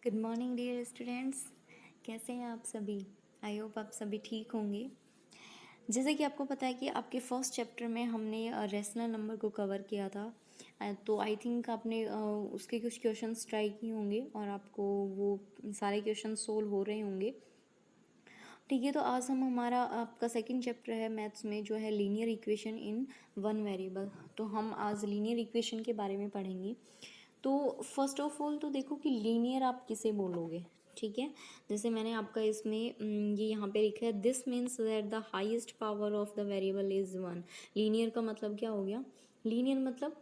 Good morning dear students. कैसे हैं आप सभी? आई होप आप सभी ठीक होंगे। जैसे कि आपको पता है कि आपके फर्स्ट चैप्टर में हमने रेशनल नंबर को कवर किया था। तो आई थिंक आपने उसके कुछ क्वेश्चंस ट्राई किए होंगे और आपको वो सारे क्वेश्चन सोल्व हो रहे होंगे। ठीक है, तो आज हम हमारा आपका सेकंड चैप्टर है मैथ्स में, जो है linear equation in one variable. तो हम आज लीनियर इक्वेशन के बारे में पढ़ेंगे। तो फर्स्ट ऑफ ऑल तो देखो कि लीनियर आप किसे बोलोगे। ठीक है, जैसे मैंने आपका इसमें ये यहाँ पे लिखा है, this means that the highest power of the variable is one. Linear का मतलब क्या हो गया? लीनियर मतलब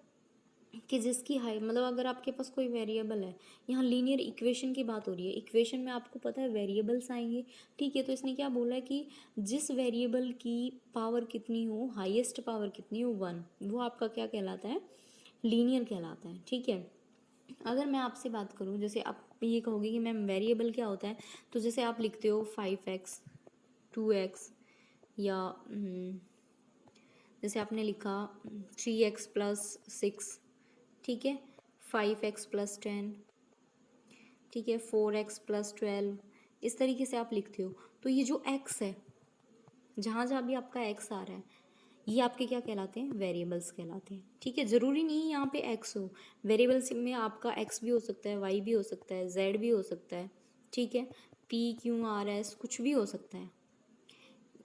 कि जिसकी हाई, मतलब अगर आपके पास कोई वेरिएबल है, यहाँ लीनियर इक्वेशन की बात हो रही है। इक्वेशन में आपको पता है वेरिएबल्स आएंगे। ठीक है, तो इसने क्या बोला है कि जिस वेरिएबल की पावर कितनी हो, हाईएस्ट पावर कितनी हो, वन, वो आपका क्या कहलाता है? लीनियर कहलाता है। ठीक है, अगर मैं आपसे बात करूँ, जैसे आप ये कहोगे कि मैम वेरिएबल क्या होता है, तो जैसे आप लिखते हो 5x 2x, या जैसे आपने लिखा 3x+6, ठीक है, 5x+10, ठीक है, 4x+12, इस तरीके से आप लिखते हो। तो ये जो x है, जहाँ जहाँ भी आपका x आ रहा है, ये आपके क्या कहलाते हैं? वेरिएबल्स कहलाते हैं। ठीक है, ज़रूरी नहीं यहाँ पे x हो। वेरिएबल्स में आपका x भी हो सकता है, y भी हो सकता है, z भी हो सकता है। ठीक है, p q r s कुछ भी हो सकता है,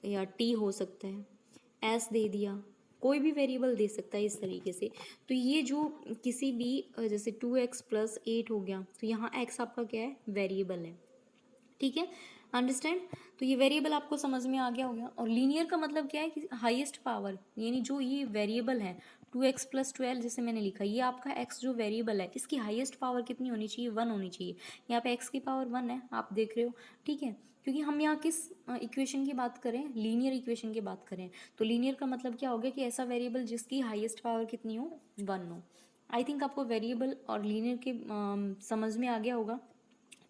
या t हो सकता है, s दे दिया, कोई भी वेरिएबल दे सकता है इस तरीके से। तो ये जो किसी भी जैसे 2x+8 हो गया, तो यहाँ x आपका क्या है? वेरिएबल है। ठीक है, अंडरस्टैंड? तो ये वेरिएबल आपको समझ में आ गया होगा। और लीनियर का मतलब क्या है कि हाईएस्ट पावर, यानी जो ये वेरिएबल है 2x+12, जैसे मैंने लिखा, ये आपका x जो वेरिएबल है, इसकी हाईएस्ट पावर कितनी होनी चाहिए? 1 होनी चाहिए। यहाँ पे x की पावर 1 है, आप देख रहे हो। ठीक है, क्योंकि हम यहाँ किस इक्वेशन की बात करें? लीनियर इक्वेशन की बात करें। तो लीनियर का मतलब क्या हो गया कि ऐसा वेरिएबल जिसकी हाईएस्ट पावर कितनी हो? 1 हो। आई थिंक आपको वेरिएबल और लीनियर के समझ में आ गया होगा।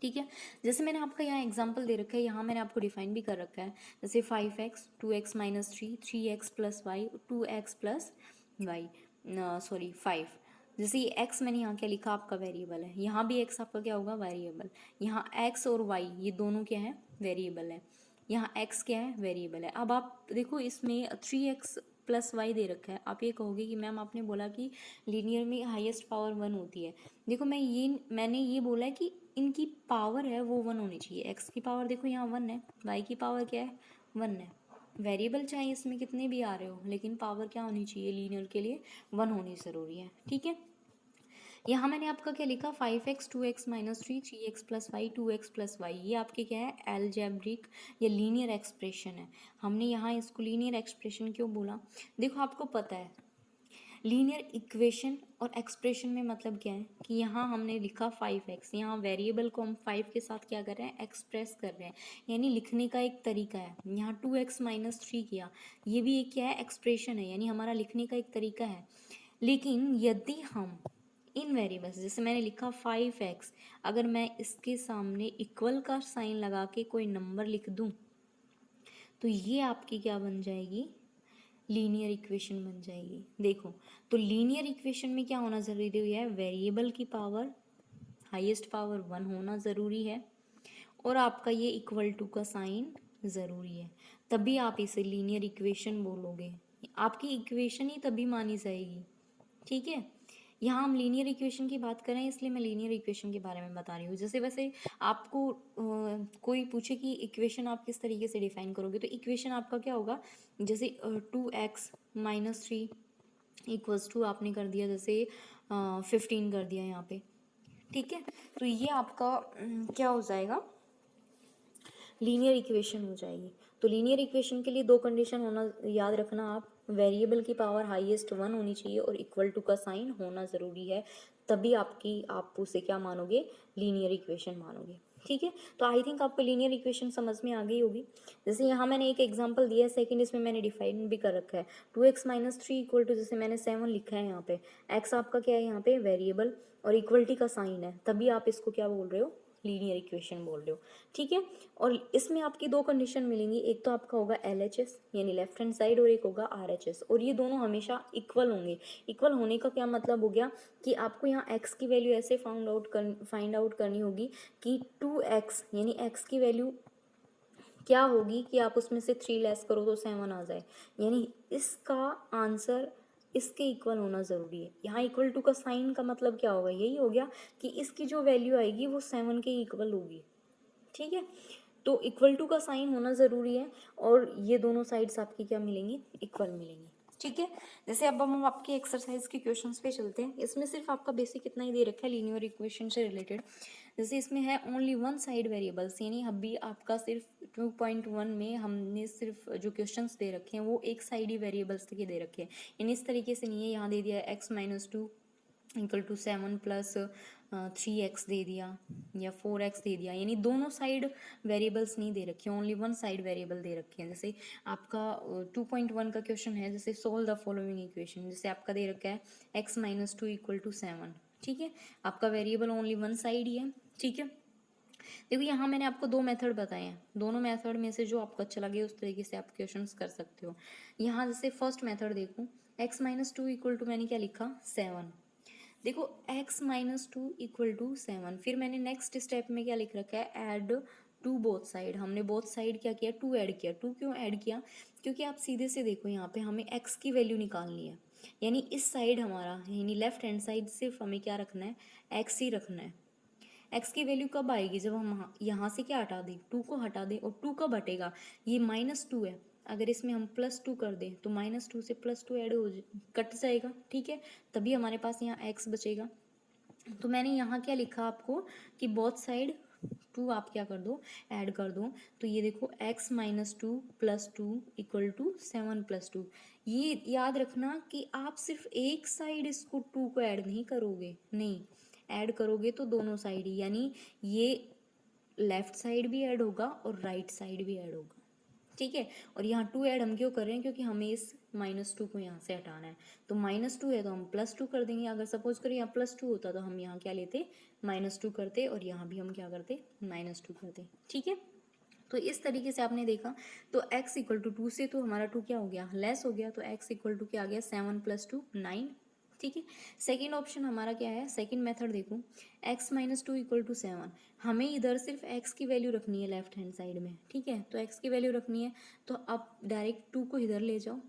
ठीक है, जैसे मैंने आपका यहाँ एग्जांपल दे रखा है, यहाँ मैंने आपको डिफाइन भी कर रखा है, जैसे 5x 2x-3 3x+y 2x+y, sorry 5। जैसे ये x मैंने यहाँ क्या लिखा? आपका वेरिएबल है। यहाँ भी x आपका क्या होगा? वेरिएबल। यहाँ x और y ये दोनों क्या है? वेरिएबल है। यहाँ x क्या है? वेरिएबल है। अब आप देखो, इसमें 3x+y दे रखा है। आप ये कहोगे कि मैम आपने बोला कि लीनियर में हाईएस्ट पावर 1 होती है। देखो मैंने ये बोला है कि इनकी पावर है वो 1 होनी चाहिए। एक्स की पावर देखो यहाँ 1 है, वाई की पावर क्या है? 1 है। वेरिएबल चाहे इसमें कितने भी आ रहे हो, लेकिन पावर क्या होनी चाहिए? लीनियर के लिए 1 होनी ज़रूरी है। ठीक है, यहाँ मैंने आपका क्या लिखा? 5x 2x-3 3x+y 2x+y, ये आपके क्या है? एलजेब्रिक या लीनियर एक्सप्रेशन है। हमने यहाँ इसको लीनियर एक्सप्रेशन क्यों बोला? देखो, आपको पता है लीनियर इक्वेशन और एक्सप्रेशन में मतलब क्या है कि यहाँ हमने लिखा 5x, यहाँ वेरिएबल को हम 5 के साथ क्या कर रहे हैं? एक्सप्रेस कर रहे हैं, यानी लिखने का एक तरीका है। यहाँ 2x-3 किया, ये भी एक क्या है? एक्सप्रेशन है, यानी हमारा लिखने का एक तरीका है। लेकिन यदि हम इन वेरिएबल्स, जैसे मैंने लिखा 5x, अगर मैं इसके सामने इक्वल का साइन लगा के कोई नंबर लिख दूँ, तो ये आपकी क्या बन जाएगी? लीनियर इक्वेशन बन जाएगी। देखो, तो लीनियर इक्वेशन में क्या होना ज़रूरी है? वेरिएबल की पावर, हाईएस्ट पावर 1 होना ज़रूरी है, और आपका ये इक्वल टू का साइन ज़रूरी है, तभी आप इसे लीनियर इक्वेशन बोलोगे। आपकी इक्वेशन ही तभी मानी जाएगी। ठीक है, यहाँ हम लीनियर इक्वेशन की बात करें, इसलिए मैं लीनियर इक्वेशन के बारे में बता रही हूँ। जैसे वैसे आपको कोई पूछे कि इक्वेशन आप किस तरीके से डिफाइन करोगे, तो इक्वेशन आपका क्या होगा? जैसे 2x-3 इक्वल्स टू आपने कर दिया, जैसे 15 कर दिया यहाँ पे। ठीक है, तो ये आपका क्या हो जाएगा? लीनियर इक्वेशन हो जाएगी। तो लीनियर इक्वेशन के लिए दो कंडीशन होना याद रखना आप, वेरिएबल की पावर हाईएस्ट 1 होनी चाहिए और इक्वल टू का साइन होना ज़रूरी है, तभी आप उसे क्या मानोगे? लीनियर इक्वेशन मानोगे। ठीक है, तो आई थिंक आपको लीनियर इक्वेशन समझ में आ गई होगी। जैसे यहाँ मैंने एक एग्जांपल दिया है, सेकंड इसमें मैंने डिफाइन भी कर रखा है, 2x-3 इक्वल टू, जैसे मैंने 7 लिखा है यहाँ पे, x आपका क्या है? यहाँ पे वेरिएबल और इक्वलिटी का साइन है, तभी आप इसको क्या बोल रहे हो? लीनियर इक्वेशन बोल रहे हो, ठीक है। और इसमें आपकी दो कंडीशन मिलेंगी, एक तो आपका होगा LHS यानी लेफ्ट हैंड साइड, और एक होगा RHS, और ये दोनों हमेशा इक्वल होंगे। इक्वल होने का क्या मतलब हो गया कि आपको यहाँ x की वैल्यू ऐसे फाइंड आउट करनी होगी कि 2x यानी x की वैल्यू क्या होगी कि आप उसमें से 3 लेस करो तो 7 आ जाए, यानी इसका आंसर इसके इक्वल होना ज़रूरी है। यहाँ इक्वल टू का साइन का मतलब क्या होगा, यही हो गया कि इसकी जो वैल्यू आएगी वो 7 के इक्वल होगी, ठीक है। तो इक्वल टू का साइन होना ज़रूरी है, और ये दोनों साइड्स आपकी क्या मिलेंगी, इक्वल मिलेंगी, ठीक है। जैसे अब हम आपके एक्सरसाइज के क्वेश्चंस पे चलते हैं। इसमें सिर्फ आपका बेसिक इतना ही दे रखा है लीनियर इक्वेशन से रिलेटेड। जैसे इसमें है ओनली वन साइड वेरिएबल्स, यानी अभी आपका सिर्फ 2.1 में हमने सिर्फ जो क्वेश्चंस दे रखे हैं वो एक साइड ही वेरिएबल्स के दे रखे हैं, यानी इस तरीके से नहीं है। यहाँ दे दिया है x-2 equal to 7 plus 3x दे दिया या 4x दे दिया, यानी दोनों साइड वेरिएबल्स नहीं दे रखे, ओनली वन साइड वेरिएबल दे रखे हैं। जैसे आपका 2.1 का क्वेश्चन है, जैसे सोल्व द फॉलोइंग इक्वेशन, जैसे आपका दे रखा है x-2 इक्वल टू 7, ठीक है। आपका वेरिएबल ओनली वन साइड ही है, ठीक है। देखो यहाँ मैंने आपको दो मेथड बताए हैं, दोनों मेथड में से जो आपको अच्छा लगे उस तरीके से आप क्वेश्चंस कर सकते हो। यहाँ जैसे फर्स्ट मेथड देखो, x-2 इक्वल टू मैंने क्या लिखा 7, देखो x-2 इक्वल टू 7, फिर मैंने नेक्स्ट स्टेप में क्या लिख रखा है, ऐड टू बोथ साइड। हमने बोथ साइड क्या किया, 2 ऐड किया। 2 क्यों ऐड किया, क्योंकि आप सीधे से देखो यहाँ पे हमें x की वैल्यू निकालनी है, यानी इस साइड हमारा यानी लेफ्ट हैंड साइड सिर्फ हमें क्या रखना है, x ही रखना है। x की वैल्यू कब आएगी, जब हम यहाँ से क्या हटा दें, 2 को हटा दें, और 2 कब हटेगा, ये -2 है, अगर इसमें हम +2 कर दें तो -2 से +2 ऐड हो कट जाएगा, ठीक है, तभी हमारे पास यहाँ x बचेगा। तो मैंने यहाँ क्या लिखा आपको कि बोथ साइड 2 आप क्या कर दो, ऐड कर दो। तो ये देखो x-2 + 2 इक्वल टू 7 + 2। ये याद रखना कि आप सिर्फ एक साइड इसको 2 को ऐड नहीं करोगे, नहीं, ऐड करोगे तो दोनों साइड ही, यानी ये लेफ्ट साइड भी ऐड होगा और राइट साइड भी ऐड होगा, ठीक है। और यहाँ 2 ऐड हम क्यों कर रहे हैं, क्योंकि हमें इस -2 को यहाँ से हटाना है। तो -2 है तो हम +2 कर देंगे, अगर सपोज करें यहाँ +2 होता तो हम यहाँ क्या लेते, -2 करते, और यहाँ भी हम क्या करते, -2 करते, ठीक है। तो इस तरीके से आपने देखा, तो x इक्वल टू 2 से तो हमारा 2 क्या हो गया, लेस हो गया, तो x इक्वल टू क्या आ गया, 7 + 2 9, ठीक है। सेकेंड ऑप्शन हमारा क्या है, सेकेंड मेथड देखो, x-2 इक्वल टू 7, हमें इधर सिर्फ x की वैल्यू रखनी है लेफ्ट हैंड साइड में, ठीक है। तो x की वैल्यू रखनी है, तो आप डायरेक्ट 2 को इधर ले जाओ,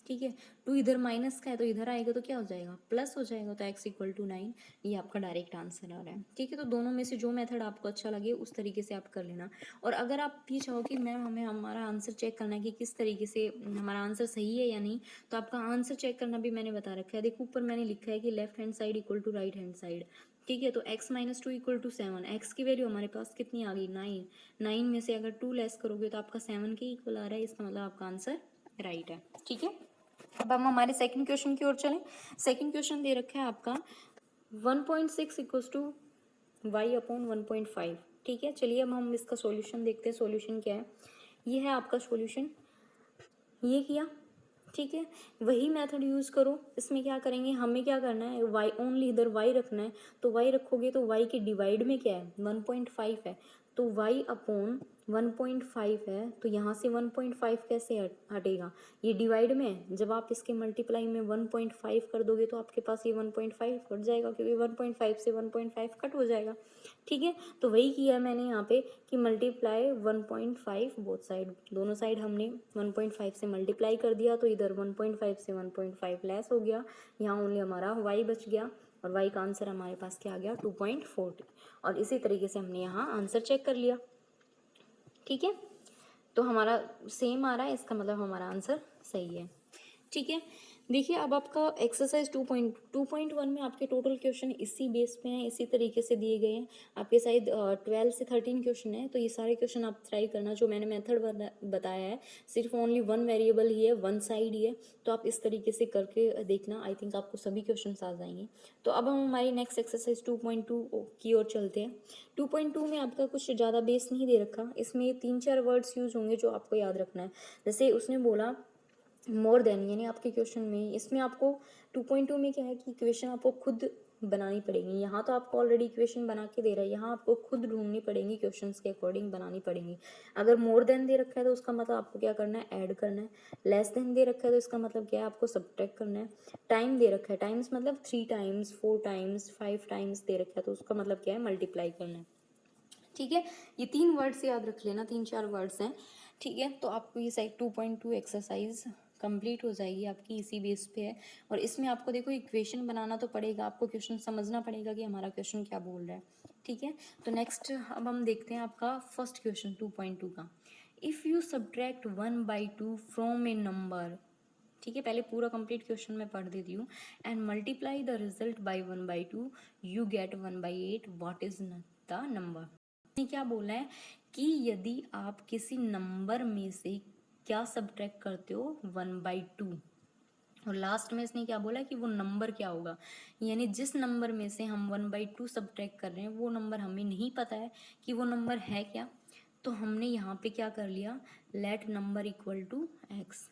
ठीक है। 2 इधर माइनस का है तो इधर आएगा तो क्या हो जाएगा, प्लस हो जाएगा, तो x इक्वल टू 9, ये आपका डायरेक्ट आंसर आ रहा है, ठीक है। तो दोनों में से जो मेथड आपको अच्छा लगे उस तरीके से आप कर लेना। और अगर आप ये चाहो कि मैम हमें हमारा आंसर चेक करना है कि किस तरीके से हमारा आंसर सही है या नहीं, तो आपका आंसर चेक करना भी मैंने बता रखा है। देखो ऊपर मैंने लिखा है कि left hand side equal to right hand side, ठीक है। तो x-2 इक्वल टू 7, x की वैल्यू हमारे पास कितनी आ गई 9, 9 में से अगर 2 लेस करोगे तो आपका 7 के इक्वल आ रहा है, इसका मतलब आपका आंसर राइट है, ठीक है। अब हम हमारे सेकंड क्वेश्चन की ओर चलें। सेकंड क्वेश्चन दे रखा है आपका 1.6 इक्वल्स टू y/1.5, ठीक है। चलिए अब हम इसका सॉल्यूशन देखते हैं, सॉल्यूशन क्या है। ये है आपका सॉल्यूशन, ये किया, ठीक है। वही मेथड यूज़ करो, इसमें क्या करेंगे, हमें क्या करना है, y ओनली इधर y रखना है, तो y रखोगे तो y के डिवाइड में क्या है 1.5 है, तो y/1.5 है, तो यहाँ से 1.5 कैसे हटेगा, ये डिवाइड में है, जब आप इसके मल्टीप्लाई में 1.5 कर दोगे तो आपके पास ये 1.5 कट जाएगा, क्योंकि 1.5 से 1.5 कट हो जाएगा, ठीक है। तो वही किया मैंने यहाँ पे कि मल्टीप्लाई 1.5 बोथ साइड, दोनों साइड हमने 1.5 से मल्टीप्लाई कर दिया, तो इधर 1.5 से 1.5 लेस हो गया, यहाँ ओनली हमारा y बच गया, और y का आंसर हमारे पास क्या आ गया 2.40, और इसी तरीके से हमने यहाँ आंसर चेक कर लिया, ठीक है। तो हमारा सेम आ रहा है, इसका मतलब हमारा आंसर सही है, ठीक है। देखिए अब आपका एक्सरसाइज 2.1 में आपके टोटल क्वेश्चन इसी बेस पे हैं, इसी तरीके से दिए गए हैं। आपके शायद 12 से 13 क्वेश्चन है, तो ये सारे क्वेश्चन आप ट्राई करना। जो मैंने मेथड बताया है सिर्फ ओनली वन वेरिएबल ही है, वन साइड ही है, तो आप इस तरीके से करके देखना, आई थिंक आपको सभी क्वेश्चन आ जाएंगे। तो अब हम हमारी नेक्स्ट एक्सरसाइज 2.2 की ओर चलते हैं। 2.2 में आपका कुछ ज़्यादा बेस नहीं दे रखा, इसमें 3-4 वर्ड्स यूज होंगे जो आपको याद रखना है। जैसे उसने बोला मोर देन, यानी आपके क्वेश्चन में, इसमें आपको 2.2 में क्या है कि क्वेश्चन आपको खुद बनानी पड़ेंगी। यहाँ तो आपको ऑलरेडी इक्वेशन बना के दे रहा है, यहाँ आपको खुद ढूंढनी पड़ेंगी, क्वेश्चंस के अकॉर्डिंग बनानी पड़ेंगी। अगर मोर देन दे रखा है तो उसका मतलब आपको क्या करना है, ऐड करना है। लेस देन दे रखा है तो इसका मतलब क्या है, आपको सब्ट्रैक्ट करना है। टाइम दे रखा है, टाइम्स मतलब 3 टाइम्स 4 टाइम्स 5 टाइम्स दे रखा है तो उसका मतलब क्या है, मल्टीप्लाई करना है। ठीक है, ये 3 वर्ड्स याद रख लेना, 3-4 वर्ड्स हैं। ठीक है, तो आपको ये 2.2 एक्सरसाइज कंप्लीट हो जाएगी आपकी, इसी बेस पे है। और इसमें आपको देखो इक्वेशन बनाना तो पड़ेगा, आपको क्वेश्चन समझना पड़ेगा कि हमारा क्वेश्चन क्या बोल रहा है। ठीक है, तो नेक्स्ट अब हम देखते हैं आपका फर्स्ट क्वेश्चन 2.2 का। If you subtract 1/2 from A number, ठीक है, पहले पूरा कंप्लीट क्वेश्चन मैं पढ़ देती हूँ। And multiply the result by 1/2 you get 1/8, what is the number. क्या बोला है कि यदि आप किसी नंबर में से क्या सब्ट्रैक्ट करते हो, 1/2, और लास्ट में इसने क्या बोला कि वो नंबर क्या होगा, यानी जिस नंबर में से हम 1/2 सब्ट्रैक्ट कर रहे हैं वो नंबर हमें नहीं पता है कि वो नंबर है क्या। तो हमने यहाँ पे क्या कर लिया, let number equal to x,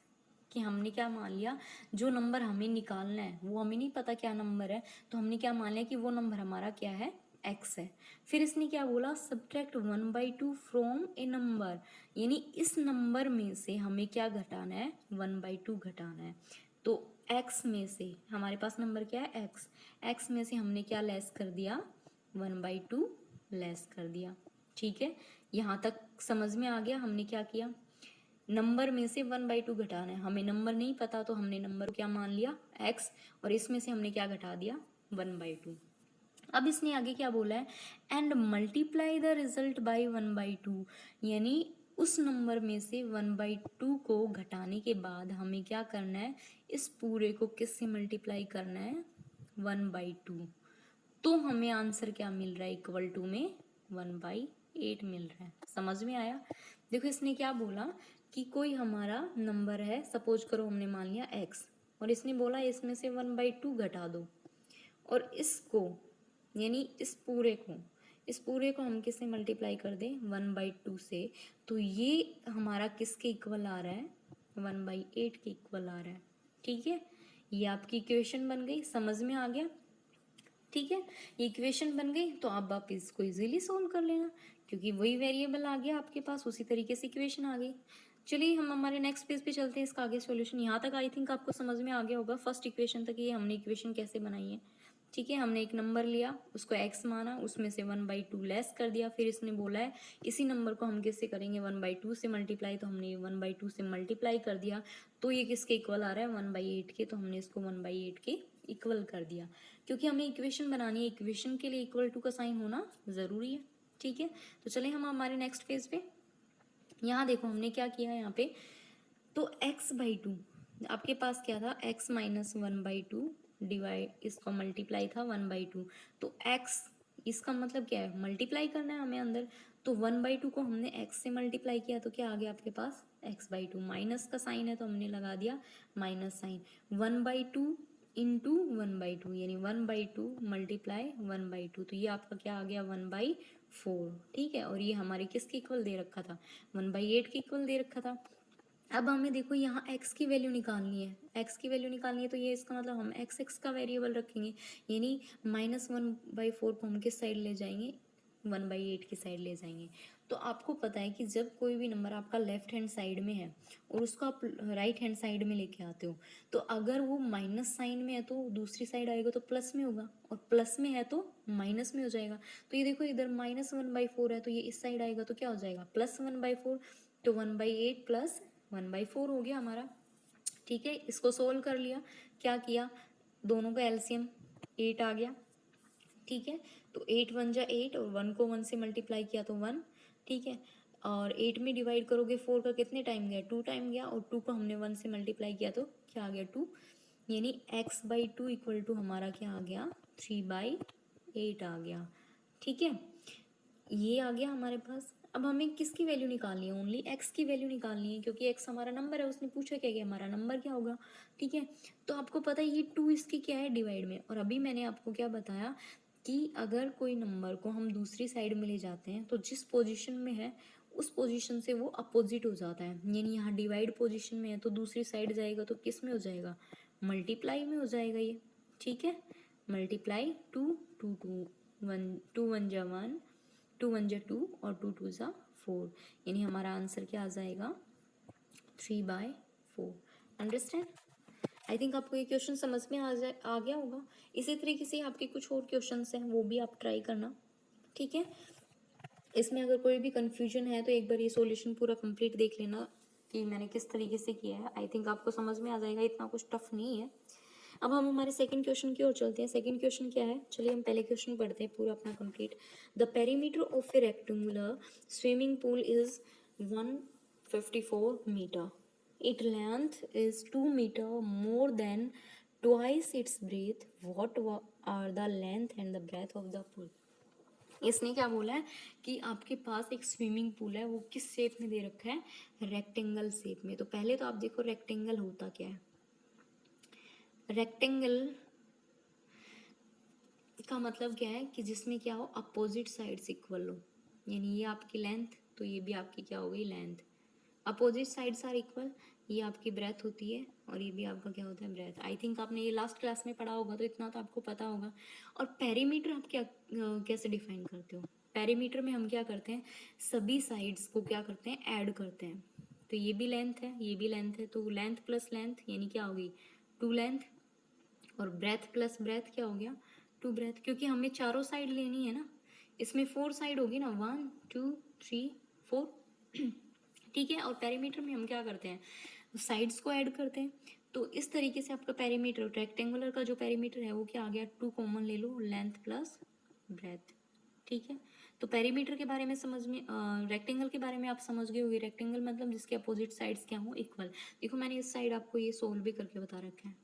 कि हमने क्या मान लिया, जो नंबर हमें निकालना है वो हमें नहीं पता क्या नंबर है, तो हमने क्या मान लिया कि वो नंबर हमारा क्या है, एक्स है। फिर इसने क्या बोला, सब्ट्रैक्ट 1/2 फ्रॉम ए नंबर, यानी इस नंबर में से हमें क्या घटाना है, 1/2 घटाना है। तो एक्स में से हमारे पास नंबर क्या है, एक्स, एक्स में से हमने क्या लेस कर दिया, 1/2 लेस कर दिया। ठीक है, यहाँ तक समझ में आ गया, हमने क्या किया, नंबर में से 1/2 घटाना है, हमें नंबर नहीं पता तो हमने नंबर क्या मान लिया, एक्स, और इसमें से हमने क्या घटा दिया, 1/2। अब इसने आगे क्या बोला है, and multiply the result by 1/2, यानी उस नंबर में से 1/2 को घटाने के बाद हमें क्या करना है, इस पूरे को किससे मल्टीप्लाई करना है, 1/2। तो हमें आंसर क्या मिल रहा है, इक्वल टू में 1/8 मिल रहा है। समझ में आया। देखो इसने क्या बोला कि कोई हमारा नंबर है, सपोज करो हमने मान लिया एक्स, और इसने बोला इसमें से 1/2 घटा दो, और इसको यानी इस पूरे को हम किससे मल्टीप्लाई कर दें, 1/2 से, तो ये हमारा किसके इक्वल आ रहा है, 1/8 के इक्वल आ रहा है। ठीक है, ये आपकी इक्वेशन बन गई, समझ में आ गया। ठीक है, ये इक्वेशन बन गई, तो अब आप इसको इजीली सोल्व कर लेना, क्योंकि वही वेरिएबल आ गया आपके पास, उसी तरीके से इक्वेशन आ गई। चलिए हम हमारे नेक्स्ट पेज पे चलते हैं, इसका आगे सॉल्यूशन। यहाँ तक आई थिंक आपको समझ में आ गया होगा, फर्स्ट इक्वेशन तक ये हमने इक्वेशन कैसे बनाई है। ठीक है, हमने एक नंबर लिया, उसको x माना, उसमें से 1/2 लेस कर दिया, फिर इसने बोला है इसी नंबर को हम किससे करेंगे, 1/2 से मल्टीप्लाई, तो हमने 1/2 से मल्टीप्लाई कर दिया, तो ये किसके इक्वल आ रहा है, 1/8 के, तो हमने इसको 1/8 के इक्वल कर दिया, क्योंकि हमें इक्वेशन बनानी है, इक्वेशन के लिए इक्वल टू का साइन होना ज़रूरी है। ठीक है, तो चले हम हमारे नेक्स्ट पेज पे। यहाँ देखो हमने क्या किया यहाँ पे, तो x/2 आपके पास क्या था, x - 1/2 डिवाइड, इसको मल्टीप्लाई था 1/2, तो x, इसका मतलब क्या है, मल्टीप्लाई करना है हमें अंदर, तो 1/2 को हमने x से मल्टीप्लाई किया, तो क्या आ गया आपके पास, x/2, माइनस का साइन है तो हमने लगा दिया माइनस साइन, 1/2 इंटू 1/2, यानी 1/2 मल्टीप्लाई 1/2, तो ये आपका क्या आ गया, 1/4। ठीक है, और ये हमारे किसके इक्वल दे रखा था, 1/8 के इक्वल दे रखा था। अब हमें देखो यहाँ x की वैल्यू निकालनी है, x की वैल्यू निकालनी है, तो ये इसका मतलब हम x का वेरिएबल रखेंगे, यानी -1/4 को हम किस साइड ले जाएंगे, 1/8 की साइड ले जाएंगे। तो आपको पता है कि जब कोई भी नंबर आपका लेफ्ट हैंड साइड में है और उसको आप राइट हैंड साइड में लेके आते हो, तो अगर वो माइनस साइन में है तो दूसरी साइड आएगा तो प्लस में होगा, और प्लस में है तो माइनस में हो जाएगा। तो ये देखो इधर -1/4 है, तो ये इस साइड आएगा तो क्या हो जाएगा, +1/4, तो 1/8 प्लस 1/4 हो गया हमारा। ठीक है, इसको सोल्व कर लिया, क्या किया, दोनों का एलसीएम 8 आ गया। ठीक है, तो 8 1 जा 8, और 1 को 1 से मल्टीप्लाई किया तो 1। ठीक है, और 8 में डिवाइड करोगे 4 का कितने टाइम गया, 2 टाइम गया, और 2 को हमने 1 से मल्टीप्लाई किया तो क्या आ गया, 2, यानी x/2 इक्वल टू हमारा क्या आ गया, 3/8 आ गया। ठीक है, ये आ गया हमारे पास। अब हमें किसकी वैल्यू निकालनी है, ओनली x की वैल्यू निकालनी है, क्योंकि x हमारा नंबर है, उसने पूछा क्या कि हमारा नंबर क्या होगा। ठीक है, तो आपको पता है ये 2 इसकी क्या है, डिवाइड में, और अभी मैंने आपको क्या बताया कि अगर कोई नंबर को हम दूसरी साइड में ले जाते हैं तो जिस पोजीशन में है उस पोजीशन से वो अपोजिट हो जाता है, यानी यहाँ डिवाइड पोजीशन में है तो दूसरी साइड जाएगा तो किस में हो जाएगा, मल्टीप्लाई में हो जाएगा ये। ठीक है, multiply two, two two one, two one जा वन, टू वन जा टू और टू टू जा फोर, यानी हमारा आंसर क्या आ जाएगा 3/4। अंडरस्टैंड? आई थिंक आपको ये क्वेश्चन समझ में आ गया होगा। इसी तरीके से आपके कुछ और क्वेश्चंस हैं, वो भी आप ट्राई करना, ठीक है। इसमें अगर कोई भी कंफ्यूजन है तो एक बार ये सॉल्यूशन पूरा कंप्लीट देख लेना कि मैंने किस तरीके से किया है। आई थिंक आपको समझ में आ जाएगा, इतना कुछ टफ नहीं है। अब हम हमारे सेकंड क्वेश्चन की ओर चलते हैं। सेकंड क्वेश्चन क्या है, चलिए हम पहले क्वेश्चन पढ़ते हैं पूरा अपना complete. The perimeter of a rectangular swimming pool is 154 metre. Its length is 2 meter more than twice its breadth. What are the length and the breadth of the pool? इसने क्या बोला है कि आपके पास एक स्विमिंग पूल है, वो किस शेप में दे रखा है, रेक्टेंगल शेप में। तो पहले तो आप देखो रेक्टेंगल होता क्या है। रेक्टेंगल का मतलब क्या है कि जिसमें क्या हो, अपोजिट साइड्स इक्वल हो, यानी ये आपकी लेंथ तो ये भी आपकी क्या हो गई length. Opposite sides are equal, ये आपकी ब्रेथ होती है और ये भी आपका क्या होता है ब्रेथ। आई थिंक आपने ये लास्ट क्लास में पढ़ा होगा तो इतना तो आपको पता होगा। और पेरीमीटर आप क्या कैसे डिफाइन करते हो, पेरीमीटर में हम क्या करते हैं, सभी साइड्स को क्या करते हैं, ऐड करते हैं। तो ये भी लेंथ है, ये भी लेंथ है, तो लेंथ प्लस लेंथ यानी क्या होगी 2 लेंथ, और ब्रेथ प्लस ब्रेथ क्या हो गया 2 ब्रेथ, क्योंकि हमें चारों साइड लेनी है ना, इसमें 4 साइड होगी ना, 1 2 3 4 ठीक है। और पेरीमीटर में हम क्या करते हैं, साइड्स को ऐड करते हैं। तो इस तरीके से आपका पेरीमीटर, रेक्टेंगुलर का जो पेरीमीटर है वो क्या आ गया, 2 कॉमन ले लो, लेंथ प्लस ब्रेथ, ठीक है। तो पेरीमीटर के बारे में समझ में, रेक्टेंगल के बारे में आप समझ गए होंगे। रेक्टेंगल मतलब जिसके अपोजिट साइड्स क्या हो, इक्वल। देखो मैंने इस साइड आपको ये सोल्व भी करके बता रखा है,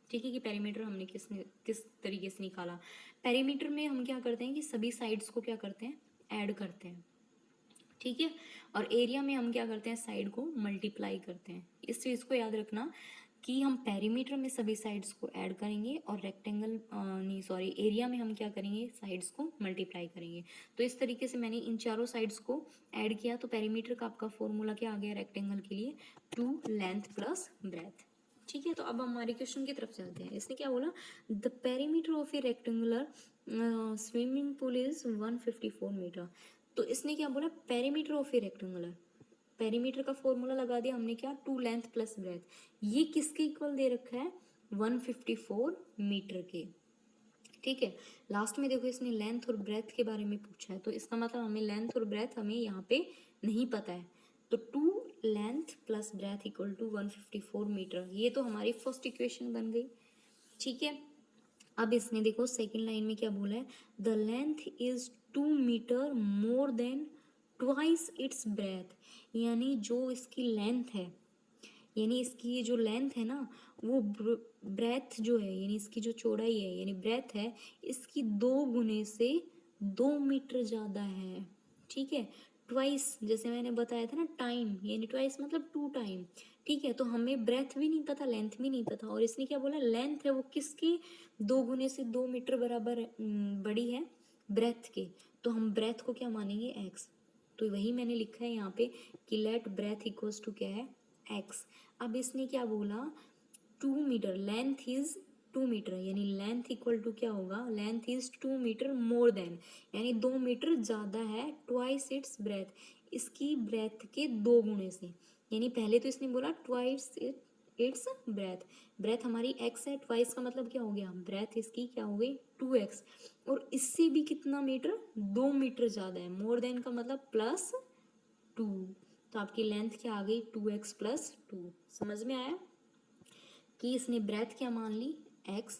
ठीक है, कि पेरीमीटर हमने किस तरीके से निकाला। पेरीमीटर में हम क्या करते हैं कि सभी साइड्स को क्या करते हैं, ऐड करते हैं, ठीक है। और एरिया में हम क्या करते हैं, साइड को मल्टीप्लाई करते हैं। इस चीज़ को याद रखना कि हम पेरीमीटर में सभी साइड्स को ऐड करेंगे और रेक्टेंगल नहीं सॉरी एरिया में हम क्या करेंगे, साइड्स को मल्टीप्लाई करेंगे। तो इस तरीके से मैंने इन चारों साइड्स को ऐड किया। तो पेरीमीटर का आपका फॉर्मूला क्या आ गया रेक्टेंगल के लिए, 2 लेंथ प्लस ब्रेथ, ठीक है। तो अब हम हमारे क्वेश्चन की तरफ चलते हैं। इसने क्या बोला, the perimeter of a rectangular swimming pool is 154 metre. तो इसने क्या बोला, perimeter of a rectangular, perimeter का फॉर्मूला लगा दिया हमने क्या, 2 लेंथ प्लस ब्रेथ। ये किसके इक्वल दे रखा है, 154 मीटर के, ठीक है। लास्ट में देखो इसने लेंथ और ब्रेथ के बारे में पूछा है, तो इसका मतलब हमें लेंथ और ब्रेथ हमें यहाँ पे नहीं पता है। तो 2 length plus breadth equal to 154 metre, ये तो हमारी फर्स्ट इक्वेशन बन गई, ठीक है। अब इसने देखो सेकेंड लाइन में क्या बोला है, the length is 2 metre more than twice its breadth, यानी जो इसकी लेंथ है, यानी इसकी ये जो लेंथ है ना, वो ब्रेथ जो है यानी इसकी जो चौड़ाई है यानी ब्रेथ है, इसकी 2 गुने से 2 मीटर ज़्यादा है, ठीक है। ट्वाइस जैसे मैंने बताया था ना, टाइम यानी ट्वाइस मतलब 2 टाइम, ठीक है। तो हमें ब्रेथ भी नहीं पता, लेंथ भी नहीं पता, और इसने क्या बोला, लेंथ है वो किसकी 2 गुने से 2 मीटर बराबर बड़ी है ब्रेथ के। तो हम ब्रेथ को क्या मानेंगे, एक्स। तो वही मैंने लिखा है यहाँ पे कि लेट ब्रेथ इक्वल्स टू क्या है, एक्स। अब इसने क्या बोला, 2 मीटर, लेंथ इज 2 मीटर, यानी लेंथ इक्वल टू क्या होगा, length is 2 metre more than, यानी 2 मीटर ज़्यादा है, ट्वाइस इट्स ब्रेथ, इसकी ब्रेथ के 2 गुणे से। यानी पहले तो इसने बोला ट्वाइस इट्स ब्रेथ, ब्रेथ हमारी एक्स है, ट्वाइस का मतलब क्या हो गया, ब्रेथ इसकी क्या हो गई 2x, और इससे भी कितना मीटर, 2 मीटर ज़्यादा है, मोर देन का मतलब प्लस 2। तो आपकी लेंथ क्या आ गई 2x प्लस 2। समझ में आया कि इसने ब्रेथ क्या मान ली, x।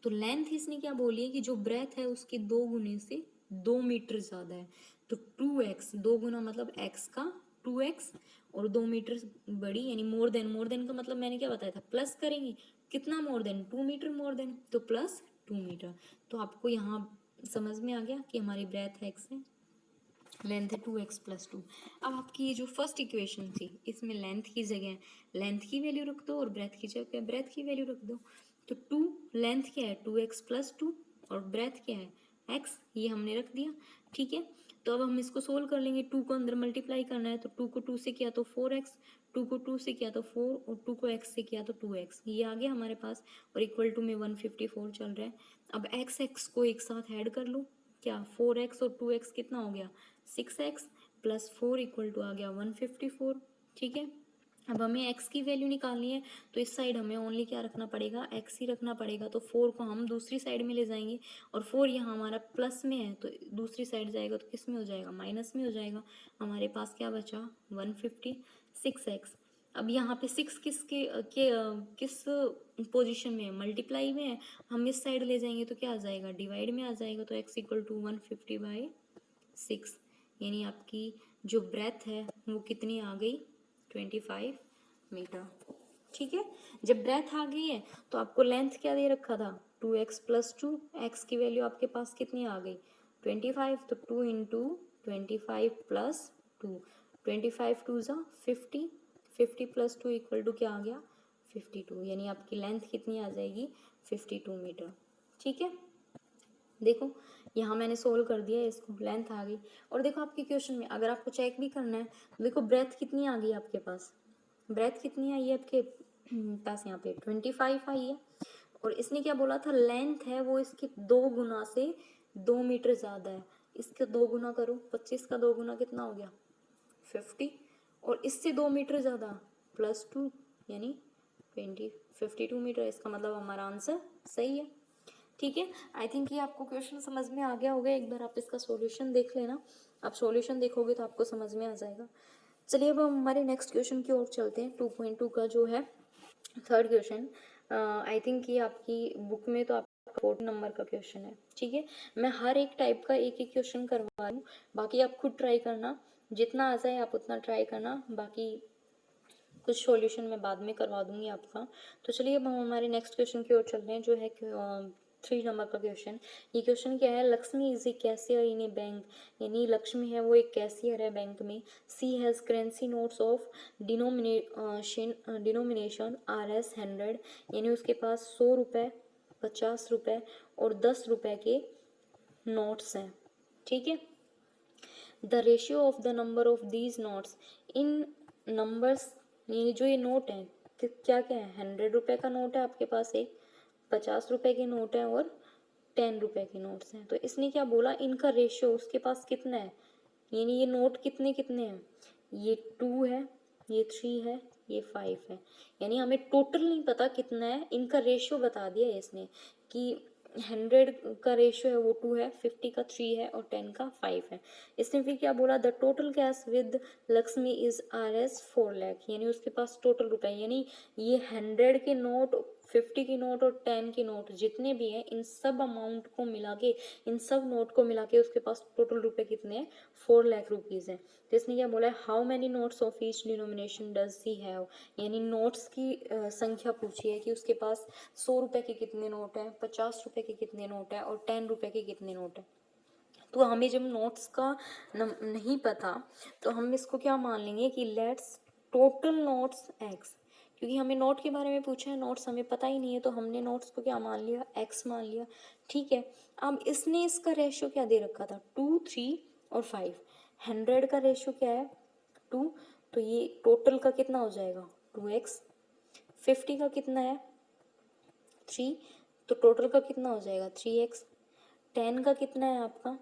तो लेंथ इसने क्या बोली है कि जो ब्रेथ है उसके 2 गुने से 2 मीटर ज़्यादा है। तो 2x, 2 गुना मतलब x का 2x, और 2 मीटर बड़ी यानी मोर देन, मोर देन का मतलब मैंने क्या बताया था, प्लस करेंगे, कितना more than, 2 metre more than, तो प्लस 2 मीटर। तो आपको यहाँ समझ में आ गया कि हमारी ब्रेथ x है, लेंथ है 2x प्लस 2। अब आपकी ये जो फर्स्ट इक्वेशन थी, इसमें लेंथ की जगह लेंथ की वैल्यू रख दो और ब्रेथ की जगह ब्रेथ की वैल्यू रख दो। तो 2 लेंथ क्या है 2x प्लस 2 और ब्रेथ क्या है x, ये हमने रख दिया, ठीक है। तो अब हम इसको सोल्व कर लेंगे। 2 को अंदर मल्टीप्लाई करना है, तो 2 को 2 से किया तो 4x, 2 को 2 से किया तो 4 और 2 को x से किया तो 2x, ये आ गया हमारे पास। और इक्वल टू में 154 चल रहा है। अब x को एक साथ ऐड कर लो, क्या 4x और 2x कितना हो गया 6x प्लस 4 इक्वल टू आ गया 154। ठीक है, अब हमें x की वैल्यू निकालनी है, तो इस साइड हमें ओनली क्या रखना पड़ेगा, x ही रखना पड़ेगा। तो 4 को हम दूसरी साइड में ले जाएंगे, और 4 यहाँ हमारा प्लस में है, तो दूसरी साइड जाएगा तो किस में हो जाएगा, माइनस में हो जाएगा। हमारे पास क्या बचा 156x। अब यहाँ पे 6 किस पोजीशन में है, मल्टीप्लाई में है। हम इस साइड ले जाएंगे तो क्या आ जाएगा, डिवाइड में आ जाएगा। तो x इक्वल टू 150/6, यानी आपकी जो ब्रेथ है वो कितनी आ गई 25 मीटर। ठीक है, जब ब्रेथ आ गई है तो आपको लेंथ क्या दे रखा था 2x प्लस 2, एक्स की वैल्यू आपके पास कितनी आ गई 25, तो 2 इंटू 25 प्लस 2, 25 टू ज़ा 50, 50 प्लस 2 इक्वल टू क्या आ गया 52, यानी आपकी लेंथ कितनी आ जाएगी 52 मीटर। ठीक है, देखो यहाँ मैंने सोल्व कर दिया इसको, लेंथ आ गई। और देखो आपके क्वेश्चन में अगर आपको चेक भी करना है तो देखो ब्रेथ कितनी आ गई आपके पास, ब्रेथ कितनी आई है आपके पास, यहाँ पे 25 आई है। और इसने क्या बोला था, लेंथ है वो इसके 2 गुना से 2 मीटर ज़्यादा है। इसके 2 गुना करो, 25 का 2 गुना कितना हो गया 50, और इससे 2 मीटर ज़्यादा प्लस 2 यानी 52 मीटर। इसका मतलब हमारा आंसर सही है। ठीक है, आई थिंक ये आपको क्वेश्चन समझ में आ गया होगा। एक बार आप इसका सॉल्यूशन देख लेना, आप सॉल्यूशन देखोगे तो आपको समझ में आ जाएगा। चलिए अब हम हमारे नेक्स्ट क्वेश्चन की ओर चलते हैं। 2.2 का जो है थर्ड क्वेश्चन, आई थिंक ये आपकी बुक में तो आपका 4 नंबर का क्वेश्चन है। ठीक है, मैं हर एक टाइप का एक एक क्वेश्चन करवा रही हूँ, बाकी आप खुद ट्राई करना, जितना आ जाए आप उतना ट्राई करना, बाकी कुछ सॉल्यूशन मैं बाद में करवा दूंगी आपका। तो चलिए अब हम हमारे नेक्स्ट क्वेश्चन की ओर चल रहे हैं, जो है 3 नंबर का क्वेश्चन। ये क्वेश्चन क्या है, Lakshmi is a cashier in a bank, यानी लक्ष्मी है वो एक कैशियर है बैंक में। She has currency notes of denomination RS 100, यानी उसके पास 100 रुपये, 50 रुपये और 10 रुपये के नोट्स हैं। ठीक है, the ratio of the number of these notes in numbers, ये जो ये नोट है क्या क्या है, 100 रुपये का नोट है आपके पास, एक 50 रुपये के नोट है और 10 रुपये के नोट्स हैं। तो इसने क्या बोला, इनका रेशियो उसके पास कितना है, यानी ये नोट कितने कितने हैं, ये 2 है, ये 3 है, ये 5 है। यानी हमें टोटल नहीं पता कितना है, इनका रेशियो बता दिया है इसने कि 100 का रेशियो है वो 2 है, 50 का 3 है और 10 का 5 है। इसने फिर क्या बोला, the total cash with Lakshmi is RS 4 lakh, यानी उसके पास टोटल रुपए, यानी ये 100 के नोट, 50 की नोट और 10 की नोट जितने भी हैं, इन सब अमाउंट को मिला के, इन सब नोट को मिला के उसके पास टोटल रुपए कितने हैं 4 लाख रुपीज़ हैं। तो इसने क्या बोला है, how many notes of each denomination does he have, यानी नोट्स की संख्या पूछी है कि उसके पास 100 रुपये के कितने नोट हैं, 50 रुपये के कितने नोट हैं और 10 रुपये के कितने नोट हैं। तो हमें जब नोट्स का नहीं पता तो हम इसको क्या मान लेंगे कि लेट्स टोटल नोट्स एक्स, क्योंकि हमें नोट के बारे में पूछा है, नोट्स हमें पता ही नहीं है, तो हमने नोट्स को क्या मान लिया, एक्स मान लिया। ठीक है, अब इसने इसका रेशियो क्या दे रखा था 2, 3 और 5, 100 का रेशियो क्या है 2, तो ये टोटल का कितना हो जाएगा 2x, 50 का कितना है 3, तो टोटल का कितना हो जाएगा 3x, 10 का कितना है आपका,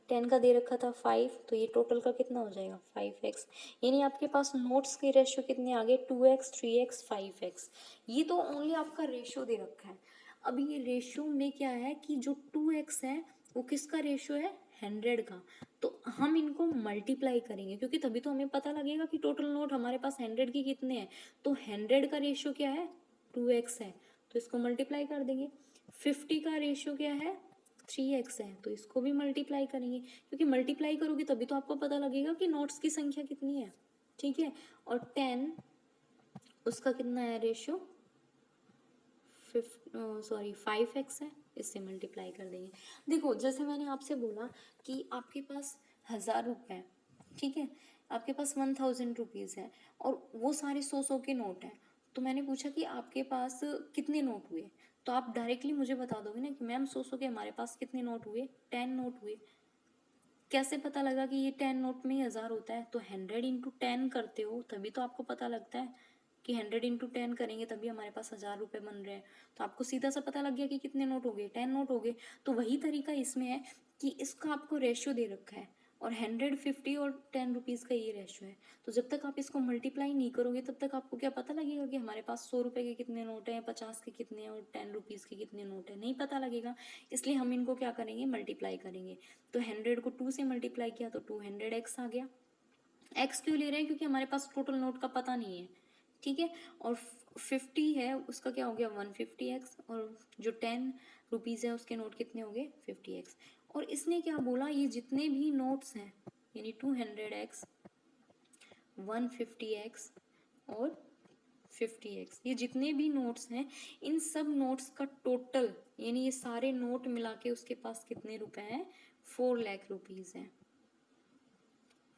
10 का दे रखा था 5, तो ये टोटल का कितना हो जाएगा 5x। यानी आपके पास नोट्स के रेशियो कितने आ गए 2x, 3x, 5x। ये तो ओनली आपका रेशियो दे रखा है। अब ये रेशियो में क्या है कि जो 2x है वो किसका रेशियो है 100 का, तो हम इनको मल्टीप्लाई करेंगे, क्योंकि तभी तो हमें पता लगेगा कि टोटल नोट हमारे पास 100 के कितने हैं। तो 100 का रेशियो क्या है 2x है, तो इसको मल्टीप्लाई कर देंगे। 50 का रेशियो क्या है 3x है, तो इसको भी मल्टीप्लाई करेंगे, क्योंकि मल्टीप्लाई करोगे तभी तो आपको पता लगेगा कि नोट्स की संख्या कितनी है। ठीक है, और 10 उसका कितना है रेशियो 5x है, इससे मल्टीप्लाई कर देंगे। देखो जैसे मैंने आपसे बोला कि आपके पास 1000 रुपये है, ठीक है, आपके पास 1000 रुपीज़ है और वो सारे 100 के नोट हैं, तो मैंने पूछा कि आपके पास कितने नोट हुए, तो आप डायरेक्टली मुझे बता दोगे ना कि मैम 100 के हमारे पास कितने नोट हुए 10 नोट हुए। कैसे पता लगा कि ये 10 नोट में ही 1000 होता है? तो 100 इंटू 10 करते हो तभी तो आपको पता लगता है कि 100 इंटू 10 करेंगे तभी हमारे पास 1000 रुपये बन रहे हैं। तो आपको सीधा सा पता लग गया कि कितने नोट हो गए, 10 नोट हो गए। तो वही तरीका इसमें है कि इसका आपको रेशियो दे रखा है और 100, 50 और 10 रुपीज़ का ये रेशियो है। तो जब तक आप इसको मल्टीप्लाई नहीं करोगे तब तक आपको क्या पता लगेगा कि हमारे पास 100 रुपये के कितने नोट हैं, 50 के कितने हैं और 10 रुपीज़ के कितने नोट हैं, नहीं पता लगेगा। इसलिए हम इनको क्या करेंगे, मल्टीप्लाई करेंगे। तो 100 को 2 से मल्टीप्लाई किया तो 200x आ गया। एक्स क्यों ले रहे हैं? क्योंकि हमारे पास टोटल नोट का पता नहीं है, ठीक है। और 50 है उसका क्या हो गया, 150x। और जो 10 रुपीज़ है उसके नोट कितने हो गए, 50x। और इसने क्या बोला, ये जितने भी नोट्स हैं यानी 200x, 150x और 50x, ये जितने भी नोट्स हैं इन सब नोट्स का टोटल यानी ये सारे नोट मिला के उसके पास कितने रुपए हैं, 4 लाख रुपीज़ हैं,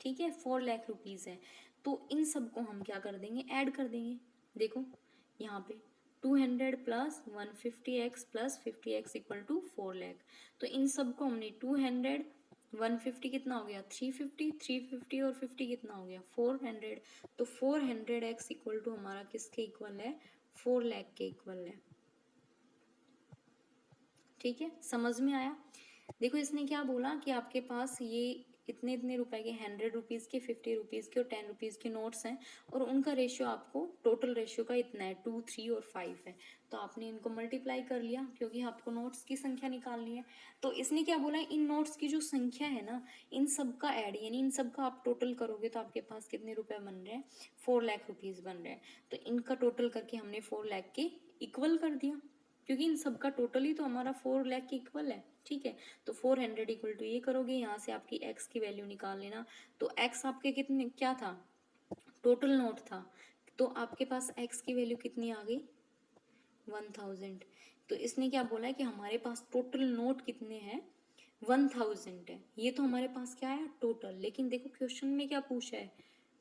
ठीक है। 4 लाख रुपीज़ है। तो इन सब को हम क्या कर देंगे, ऐड कर देंगे। देखो यहाँ पे 200 plus 150x plus 50x equal to 4 lakh. तो इन सब को हमने 200, 150 कितना हो गया, 350, 350 और 50 कितना हो गया, 400। तो 400x इक्वल टू हमारा किसके इक्वल है, 4 लाख के इक्वल है, ठीक है। समझ में आया? देखो इसने क्या बोला कि आपके पास ये इतने इतने रुपए के 100 रुपीज़ के, 50 रुपीज़ के और 10 रुपीज़ के नोट्स हैं और उनका रेशियो आपको टोटल रेशियो का इतना है, 2, 3 और 5 है। तो आपने इनको मल्टीप्लाई कर लिया क्योंकि आपको नोट्स की संख्या निकालनी है। तो इसने क्या बोला, इन नोट्स की जो संख्या है ना इन सब का ऐड यानी इन सब का आप टोटल करोगे तो आपके पास कितने रुपए बन रहे हैं, 4 लाख रुपीज़ बन रहे हैं। तो इनका टोटल करके हमने 4 लाख के इक्वल कर दिया क्योंकि इन सब का टोटल ही तो हमारा 4 लाख के इक्वल है, ठीक है। तो 400 इक्वल टू ये करोगे, यहाँ से आपकी x की वैल्यू निकाल लेना। तो x आपके कितने क्या था, टोटल नोट था। तो आपके पास x की वैल्यू कितनी आ गई, 1000। तो इसने क्या बोला है कि हमारे पास टोटल नोट कितने हैं, 1000 है। ये तो हमारे पास क्या है, टोटल। लेकिन देखो क्वेश्चन में क्या पूछा है,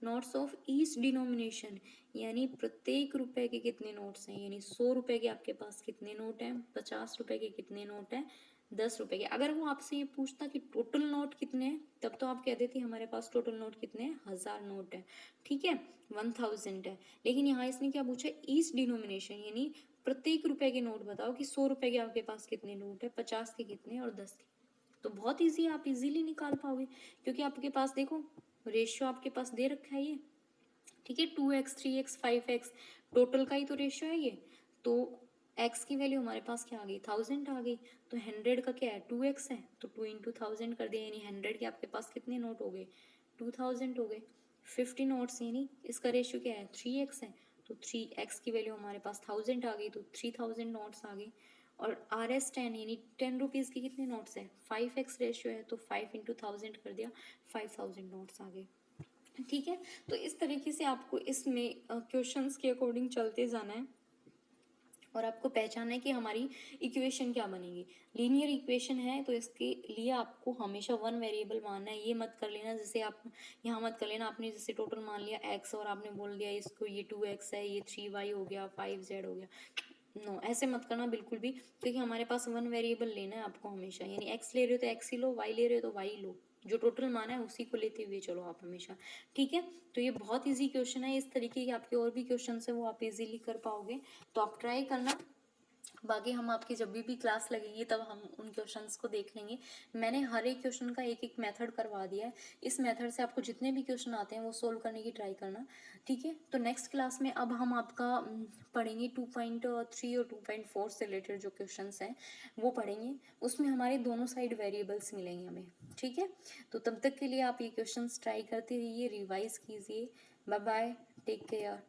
नोट्स ऑफ ईच डिनोमिनेशन, यानी प्रत्येक रुपए के कितने नोट्स हैं। यानी 100 रुपए के आपके पास कितने नोट हैं, 50 रुपए के कितने नोट हैं, 10 रुपए के। अगर वो आपसे ये पूछता कि टोटल नोट कितने हैं तब तो आप कह देती हमारे पास टोटल नोट कितने हैं, 1000 नोट है, ठीक है, 1000 है। लेकिन यहाँ इसने क्या पूछा, ईच डिनोमिनेशन यानी प्रत्येक रुपए के नोट बताओ कि 100 रुपए के आपके पास कितने नोट है, 50 के कितने और 10 के। तो बहुत ईजी, आप इजीली निकाल पाओगे क्योंकि आपके पास देखो रेशियो आपके पास दे रखा है ये, ठीक है। 2x, 3x, 5x टोटल का ही तो रेशियो है ये। तो x की वैल्यू हमारे पास क्या आ गई, 1000 आ गई। तो 100 का क्या है, 2x है, तो 2 इंटू 1000 कर दिया यानी 100 के आपके पास कितने नोट हो गए, 2000 हो गए। 50 नोट्स यानी इसका रेशियो क्या है, 3x है, तो 3x की वैल्यू हमारे पास 1000 आ गई, तो 3000 नोट्स आ गई। और RS10 यानी 10 रुपीज़ के कितने नोट्स हैं, 5x रेशियो है, तो 5 इंटू 1000 कर दिया, 5000 नोट्स आ गए, ठीक है। तो इस तरीके से आपको इसमें क्वेश्चंस के अकॉर्डिंग चलते जाना है और आपको पहचानना है कि हमारी इक्वेशन क्या बनेगी। लीनियर इक्वेशन है तो इसके लिए आपको हमेशा वन वेरिएबल मानना है। ये मत कर लेना जैसे आप यहाँ मत कर लेना, आपने जैसे टोटल मान लिया x और आपने बोल दिया इसको ये 2x है, ये 3y हो गया, 5z हो गया। नो, ऐसे मत करना बिल्कुल भी, क्योंकि हमारे पास वन वेरिएबल लेना है आपको हमेशा। यानी x ले रहे हो तो x ही लो, y ले रहे हो तो y लो, जो टोटल माना है उसी को लेते हुए चलो आप हमेशा, ठीक है। तो ये बहुत इजी क्वेश्चन है, इस तरीके के आपके और भी क्वेश्चन है वो आप इजीली कर पाओगे, तो आप ट्राई करना। बाकी हम आपकी जब भी क्लास लगेगी तब हम उन क्वेश्चंस को देख लेंगे। मैंने हर एक क्वेश्चन का एक एक मेथड करवा दिया है, इस मेथड से आपको जितने भी क्वेश्चन आते हैं वो सोल्व करने की ट्राई करना, ठीक है। तो नेक्स्ट क्लास में अब हम आपका पढ़ेंगे 2.3 और 2.4 से रिलेटेड जो क्वेश्चंस हैं वो पढ़ेंगे। उसमें हमारे दोनों साइड वेरिएबल्स मिलेंगे हमें, ठीक है। तो तब तक के लिए आप ये क्वेश्चंस ट्राई करते रहिए, रिवाइज कीजिए। Bye bye, take care.